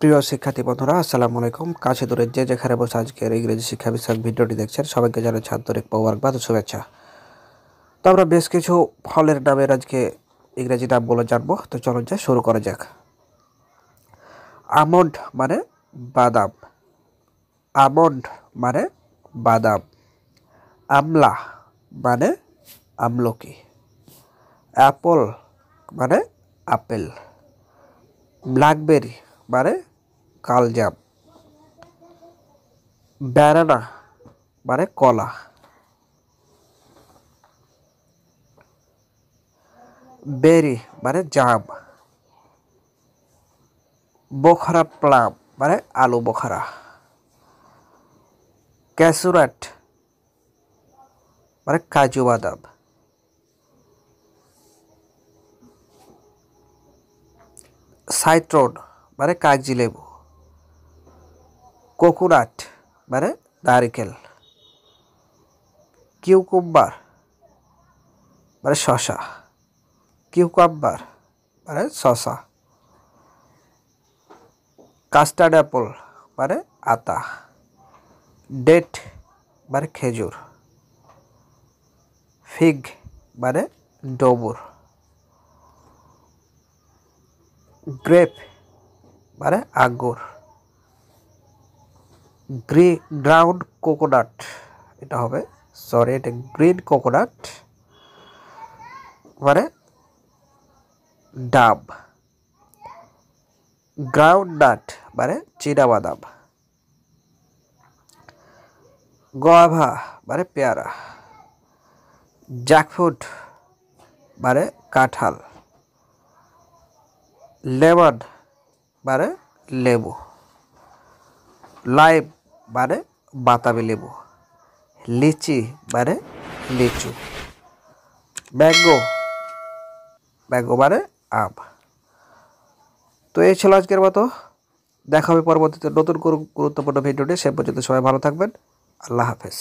প্রিয় শিক্ষার্থী বন্ধুরা, আসসালামু আলাইকুম। কাছে দূরে যে যেখানে বসে আজকের ইংরেজি শিক্ষা বিষয়ক ভিডিওটি দেখছেন, সবাইকে জানাচ্ছি আন্তরিক মোবারকবাদ ও শুভেচ্ছা। তো আমরা বেশ কিছু ফলের নামের আজকে ইংরেজি নামগুলো জানবো। তো চলুন যাই, শুরু করা যাক। আমন্ড মানে বাদাম। আমন্ড মানে বাদাম। আমলা মানে আমলকি। অ্যাপল মানে আপেল। ব্ল্যাকবেরি মানে কালজাম। ব্যানানা মানে কলা। বেরি মানে জাম। বোখারা প্লাম মানে আলু বোখারা। ক্যাসুরাট মানে কাজু বাদাম। সাইট্রন মানে কাগজি লেবু। কোকোনাট মানে নারিকেল। কিউকুম্বার মানে শশা। কিউকাম্বার মানে শশা। কাস্টার্ড অ্যাপল মানে আতা। ডেট মানে খেজুর। ফিগ মানে ডবুর। গ্রেপ মানে আঙ্গুর। গ্রাউন্ড কোকোনাট, এটা হবে এটা গ্রিন কোকোনাট মানে ডাব। গ্রাউন্ড নাট মানে চীনাবাদাম। গোয়াভা মানে পেয়ারা। জ্যাকফ্রুট মানে কাঁঠাল। লেমন মানে লেবু। লাইম মানে বাতাবি লেবু। লিচি মানে লিচু। ম্যাঙ্গো মানে আম। তো এই ছিল আজকের মতো। দেখা হবে পরবর্তীতে নতুন গুরুত্বপূর্ণ ভিডিওটি। সে পর্যন্ত সবাই ভালো থাকবেন। আল্লাহ হাফেজ।